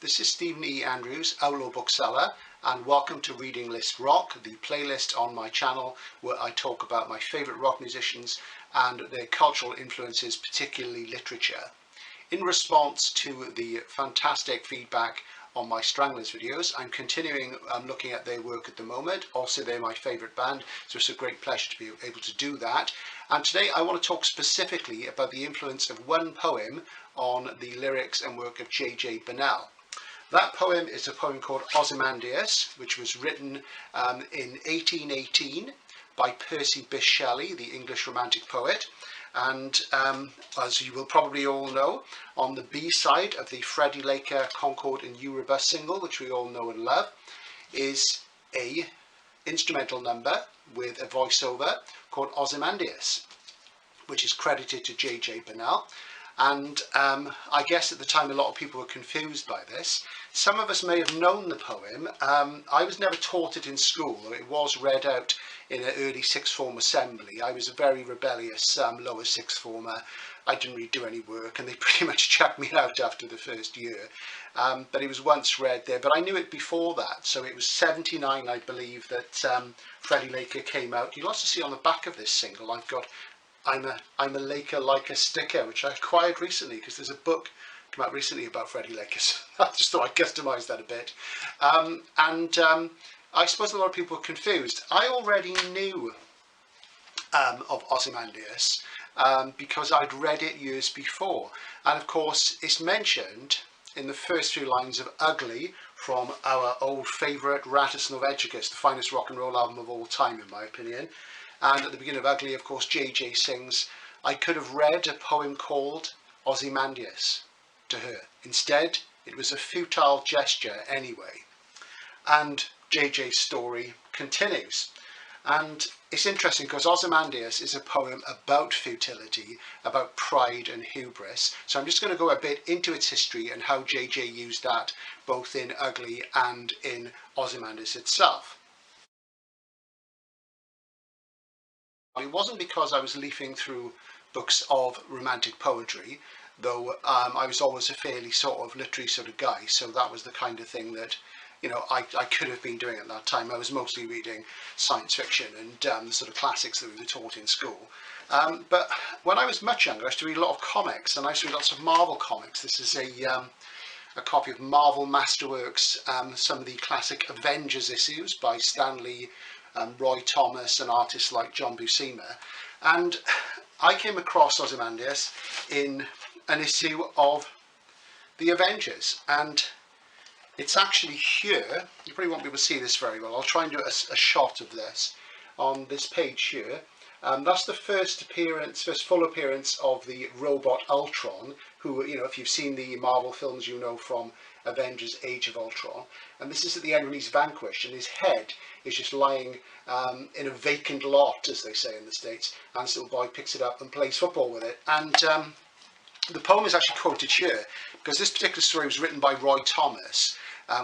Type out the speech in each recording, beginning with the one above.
This is Stephen E. Andrews, Outlaw Bookseller, and welcome to Reading List Rock, the playlist on my channel where I talk about my favourite rock musicians and their cultural influences, particularly literature. In response to the fantastic feedback on my Stranglers videos, I'm continuing looking at their work at the moment. Also, they're my favourite band, so it's a great pleasure to be able to do that. And today I want to talk specifically about the influence of one poem on the lyrics and work of J J Burnel. That poem is a poem called Ozymandias, which was written in 1818 by Percy Shelley, the English Romantic poet. And as you will probably all know, on the B-side of the Freddie Laker Concord and Eurobus single, which we all know and love, is a instrumental number with a voiceover called Ozymandias, which is credited to J J Burnel. And I guess at the time a lot of people were confused by this. Some of us may have known the poem. I was never taught it in school, though it was read out in an early sixth form assembly. I was a very rebellious lower sixth former. I didn't really do any work and they pretty much chucked me out after the first year. But it was once read there, but I knew it before that. So it was 79, I believe, that Freddie Laker came out. You'll also see on the back of this single, I've got I'm a Laker like a sticker, which I acquired recently because there's a book come out recently about Freddie Laker. So I just thought I'd customise that a bit. I suppose a lot of people were confused. I already knew of Ozymandias because I'd read it years before. And of course, it's mentioned in the first few lines of Ugly from our old favourite Rattus Norvegicus, the finest rock and roll album of all time, in my opinion. And at the beginning of Ugly, of course, JJ sings, "I could have read a poem called Ozymandias to her. Instead, it was a futile gesture anyway." And JJ's story continues. And it's interesting because Ozymandias is a poem about futility, about pride and hubris. So I'm just going to go a bit into its history and how JJ used that both in Ugly and in Ozymandias itself. It wasn't because I was leafing through books of romantic poetry, though I was always a fairly sort of literary sort of guy, so that was the kind of thing that, you know, I could have been doing at that time. I was mostly reading science fiction and the sort of classics that we were taught in school. But when I was much younger, I used to read a lot of comics, and I used to read lots of Marvel comics. This is a copy of Marvel Masterworks, some of the classic Avengers issues by Stan Lee, Roy Thomas and artists like John Buscema. And I came across Ozymandias in an issue of the Avengers, and it's actually here. You probably won't be able to see this very well. I'll try and do a shot of this on this page here. That's the first full appearance of the robot Ultron, who, you know, if you've seen the Marvel films, you know from Avengers Age of Ultron. And this is at the end when he's vanquished, and his head is just lying in a vacant lot, as they say in the States, and this little boy picks it up and plays football with it. And the poem is actually quoted here because this particular story was written by Roy Thomas,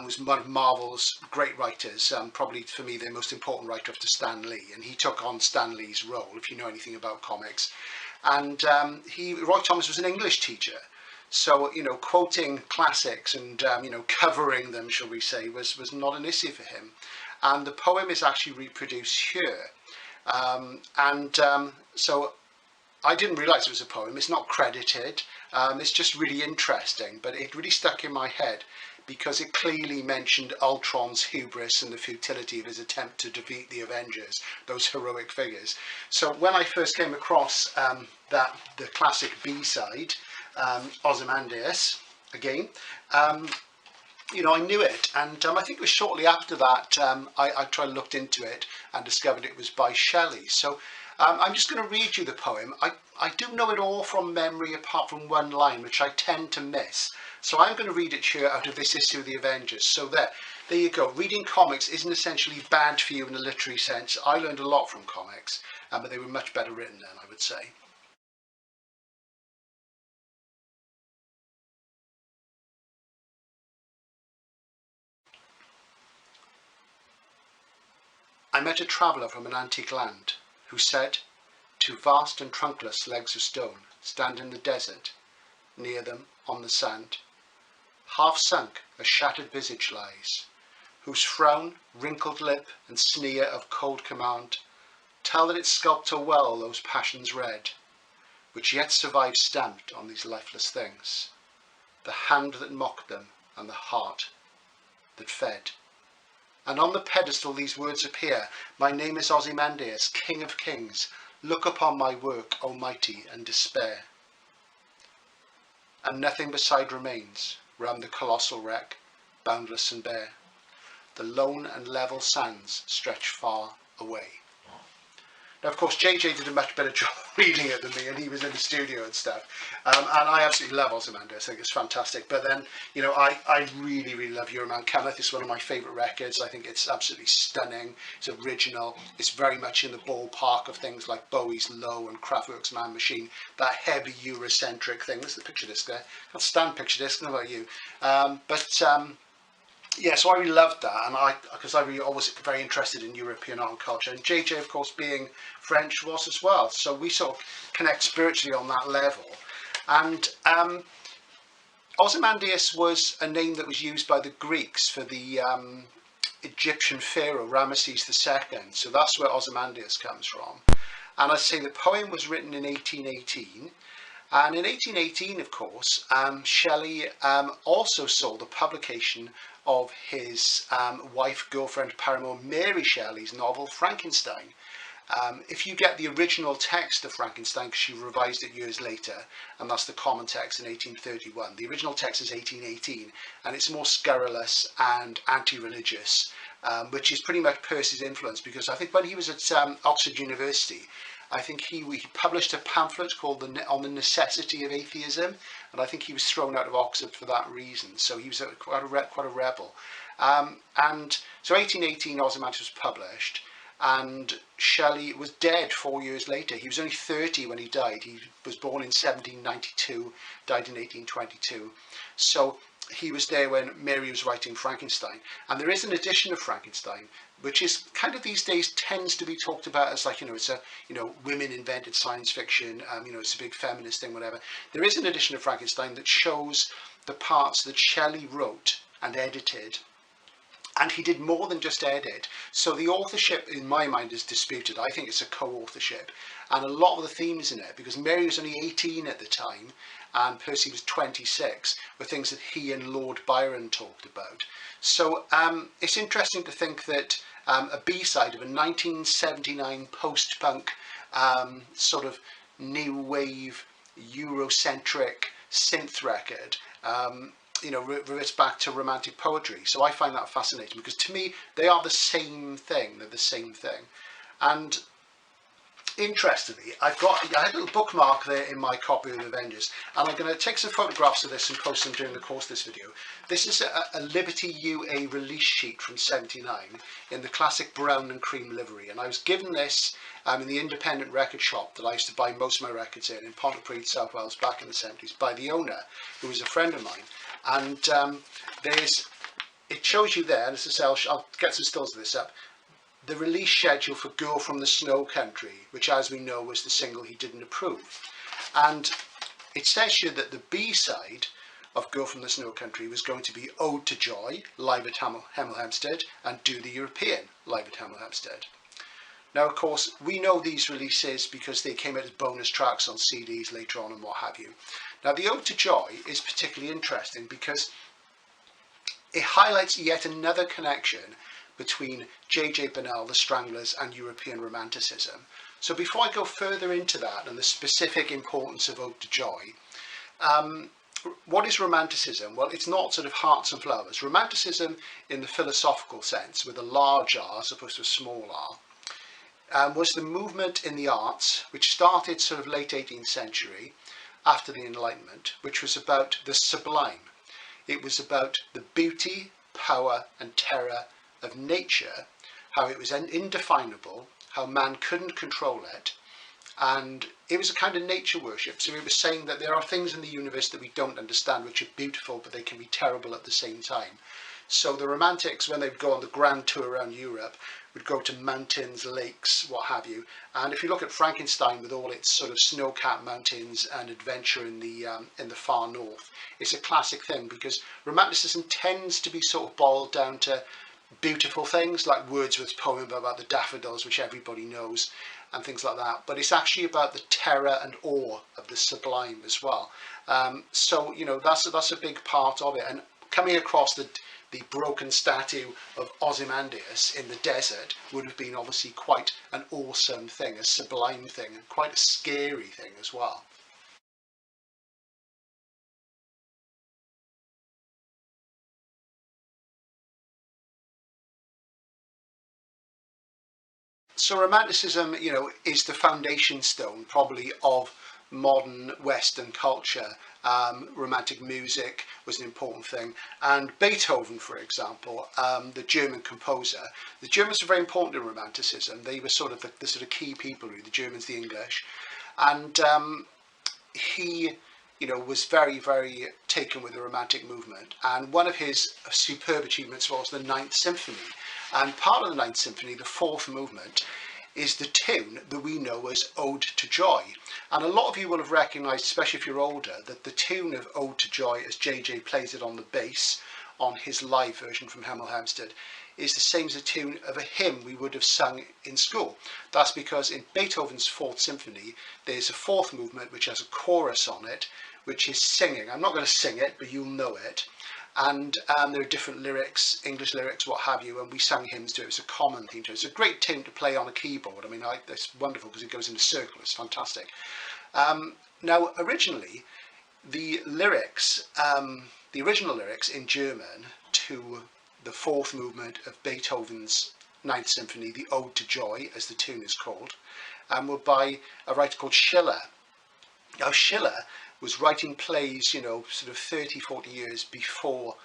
was one of Marvel's great writers, probably for me the most important writer after Stan Lee, and he took on Stan Lee's role, if you know anything about comics. And Roy Thomas was an English teacher, so, you know, quoting classics and you know, covering them, shall we say, was not an issue for him. And the poem is actually reproduced here, so I didn't realise it was a poem. It's not credited. It's just really interesting, but it really stuck in my head because it clearly mentioned Ultron's hubris and the futility of his attempt to defeat the Avengers, those heroic figures. So when I first came across the classic B-side, Ozymandias, again, you know, I knew it, and I think it was shortly after that I tried and looked into it and discovered it was by Shelley. So I'm just going to read you the poem. I do know it all from memory apart from one line, which I tend to miss. So I'm going to read it here out of this issue of the Avengers. So there you go. Reading comics isn't essentially bad for you in a literary sense. I learned a lot from comics, but they were much better written then, I would say. I met a traveller from an antique land who said, "Two vast and trunkless legs of stone stand in the desert, near them on the sand. half sunk, a shattered visage lies, whose frown, wrinkled lip, and sneer of cold command tell that its sculptor well those passions read, which yet survive stamped on these lifeless things, the hand that mocked them, and the heart that fed. And on the pedestal these words appear, my name is Ozymandias, King of Kings, look upon my work, almighty, and despair. And nothing beside remains, round the colossal wreck, boundless and bare. The lone and level sands stretch far away. Now, of course, JJ did a much better job reading it than me, and he was in the studio and stuff. And I absolutely love Ozymandias. I think it's fantastic. But then, you know, I really, really love Euroman Cometh. It's one of my favourite records. I think it's absolutely stunning. It's original. It's very much in the ballpark of things like Bowie's Low and Kraftwerk's Man Machine. That heavy Eurocentric thing. This is the picture disc there. I can't stand picture disc. I don't know about you. Yeah, so I really loved that, because I really always very interested in European art and culture, and JJ, of course, being French, was as well. So we sort of connect spiritually on that level. And Ozymandias was a name that was used by the Greeks for the Egyptian pharaoh Ramesses II. So that's where Ozymandias comes from. And I say the poem was written in 1818. And in 1818, of course, Shelley also saw the publication of his wife, girlfriend, paramour Mary Shelley's novel Frankenstein. If you get the original text of Frankenstein, because she revised it years later, and that's the common text in 1831, the original text is 1818, and it's more scurrilous and anti-religious, which is pretty much Percy's influence, because I think when he was at Oxford University, I think he published a pamphlet called On the Necessity of Atheism, and I think he was thrown out of Oxford for that reason. So he was quite a rebel. And so 1818, Ozymandias was published, and Shelley was dead 4 years later. He was only 30 when he died. He was born in 1792, died in 1822. So he was there when Mary was writing Frankenstein. And there is an edition of Frankenstein, which is kind of these days tends to be talked about as like, it's a, women invented science fiction, it's a big feminist thing, whatever. There is an edition of Frankenstein that shows the parts that Shelley wrote and edited. And he did more than just edit. So the authorship, in my mind, is disputed. I think it's a co-authorship. And a lot of the themes in it, because Mary was only 18 at the time, and Percy was 26, were things that he and Lord Byron talked about. So it's interesting to think that a B-side of a 1979 post-punk sort of new wave Eurocentric synth record reverts back to romantic poetry. So I find that fascinating, because to me they are the same thing. They're the same thing. And interestingly, I had a little bookmark there in my copy of Avengers, and I'm going to take some photographs of this and post them during the course of this video. This is a Liberty UA release sheet from '79 in the classic brown and cream livery, and I was given this in the independent record shop that I used to buy most of my records in Pontypridd, South Wales, back in the 70s, by the owner, who was a friend of mine. And it shows you there, and as I say, I'll get some stills of this up, the release schedule for Girl from the Snow Country, which, as we know, was the single he didn't approve. And it says here that the B-side of Girl from the Snow Country was going to be Ode to Joy, live at Hemel Hempstead, and Do the European, live at Hemel Hempstead. Now, of course, we know these releases because they came out as bonus tracks on CDs later on and what have you. Now, the Ode to Joy is particularly interesting because it highlights yet another connection between J J Burnel, the Stranglers, and European Romanticism. So before I go further into that and the specific importance of Ode to Joy, what is Romanticism? Well, it's not sort of hearts and flowers. Romanticism in the philosophical sense, with a large R as opposed to a small r, was the movement in the arts which started sort of late 18th century after the Enlightenment, which was about the sublime. It was about the beauty, power and terror of nature, how it was indefinable, how man couldn't control it, and it was a kind of nature worship. So it was saying that there are things in the universe that we don't understand which are beautiful, but they can be terrible at the same time. So the Romantics, when they'd go on the grand tour around Europe, would go to mountains, lakes, what have you. And if you look at Frankenstein with all its sort of snow-capped mountains and adventure in the far north, it's a classic thing, because Romanticism tends to be sort of boiled down to beautiful things like Wordsworth's poem about the daffodils, which everybody knows, and things like that. But it's actually about the terror and awe of the sublime as well. So you know, that's a big part of it. And coming across the broken statue of Ozymandias in the desert would have been obviously quite an awesome thing, a sublime thing, and quite a scary thing as well. So Romanticism, you know, is the foundation stone probably of modern Western culture. Romantic music was an important thing, and Beethoven, for example, the German composer. The Germans were very important in Romanticism. They were sort of the sort of key people, really, the Germans, the English, and he, you know, was very, very taken with the Romantic movement. And one of his superb achievements was the Ninth Symphony. And part of the Ninth Symphony, the fourth movement, is the tune that we know as Ode to Joy. And a lot of you will have recognised, especially if you're older, that the tune of Ode to Joy, as JJ plays it on the bass on his live version from Hemel Hempstead, is the same as the tune of a hymn we would have sung in school. That's because in Beethoven's Fourth Symphony, there's a fourth movement which has a chorus on it, which is singing. I'm not going to sing it, but you'll know it. And there are different lyrics, English lyrics, what have you, and we sang hymns to it. It's a common theme to it. It's a great tune to play on a keyboard. I mean, it's wonderful because it goes in a circle. It's fantastic. Now, originally, the lyrics, the original lyrics in German to the fourth movement of Beethoven's Ninth Symphony, the Ode to Joy, as the tune is called, were by a writer called Schiller. Now, Schiller was writing plays, you know, sort of 30, 40 years before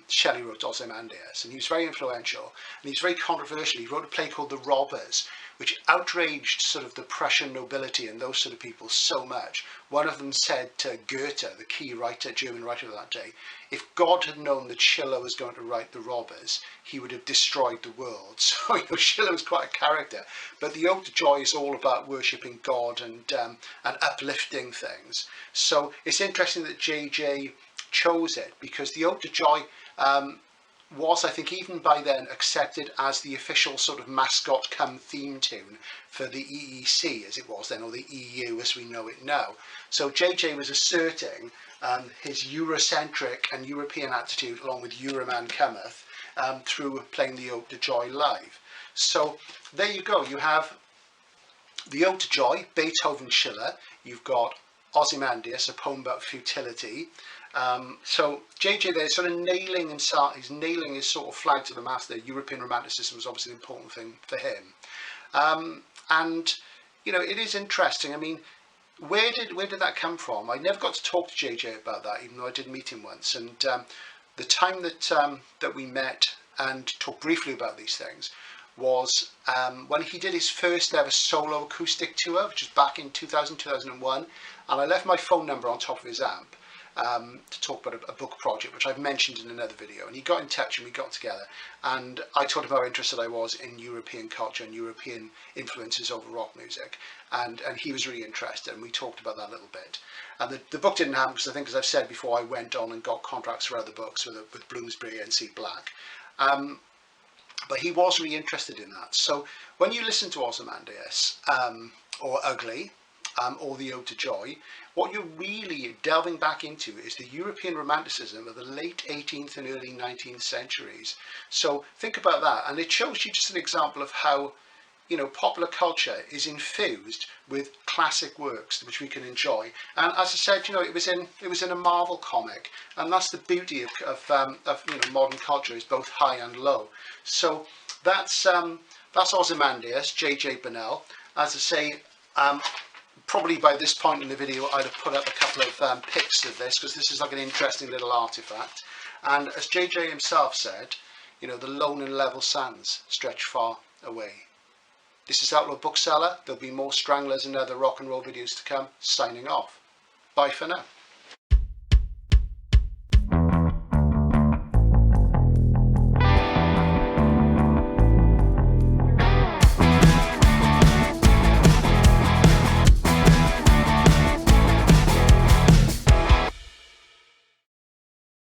Shelley wrote Ozymandias, and he was very influential, and he was very controversial. He wrote a play called The Robbers, which outraged sort of the Prussian nobility and those sort of people so much. One of them said to Goethe, the key writer, German writer of that day, if God had known that Schiller was going to write The Robbers, he would have destroyed the world. So, you know, Schiller was quite a character. But the Ode to Joy is all about worshipping God and uplifting things. So it's interesting that JJ chose it, because the Ode to Joy was, I think, even by then accepted as the official sort of mascot come theme tune for the EEC, as it was then, or the EU as we know it now. So JJ was asserting his Eurocentric and European attitude, along with Euroman cometh, through playing the Ode to Joy live. So there you go. You have the Ode to Joy, Beethoven, Schiller. You've got Ozymandias, a poem about futility. So JJ there is sort of nailing his sort of flag to the mast there. European Romanticism was obviously an important thing for him. And you know, it is interesting. I mean, where did that come from? I never got to talk to JJ about that, even though I did meet him once. And the time that we met and talked briefly about these things was when he did his first ever solo acoustic tour, which was back in 2000, 2001. And I left my phone number on top of his amp to talk about a book project, which I've mentioned in another video. And he got in touch and we got together. And I told him how interested I was in European culture and European influences over rock music. And he was really interested, and we talked about that a little bit. And the book didn't happen because I think, as I've said before, I went on and got contracts for other books with Bloomsbury and C. Black. But he was really interested in that. So when you listen to Ozymandias, or Ugly, or the Ode to Joy, what you're really delving back into is the European Romanticism of the late 18th and early 19th centuries. So think about that, and it shows you just an example of how, you know, popular culture is infused with classic works which we can enjoy. And as I said, you know, it was in a Marvel comic, and that's the beauty of you know, modern culture, is both high and low. So that's Ozymandias, J J Burnel. As I say, probably by this point in the video I'd have put up a couple of pics of this, because this is like an interesting little artifact. And as JJ himself said, you know, the lone and level sands stretch far away. This is Outlaw Bookseller. There'll be more Stranglers and other rock and roll videos to come. Signing off. Bye for now.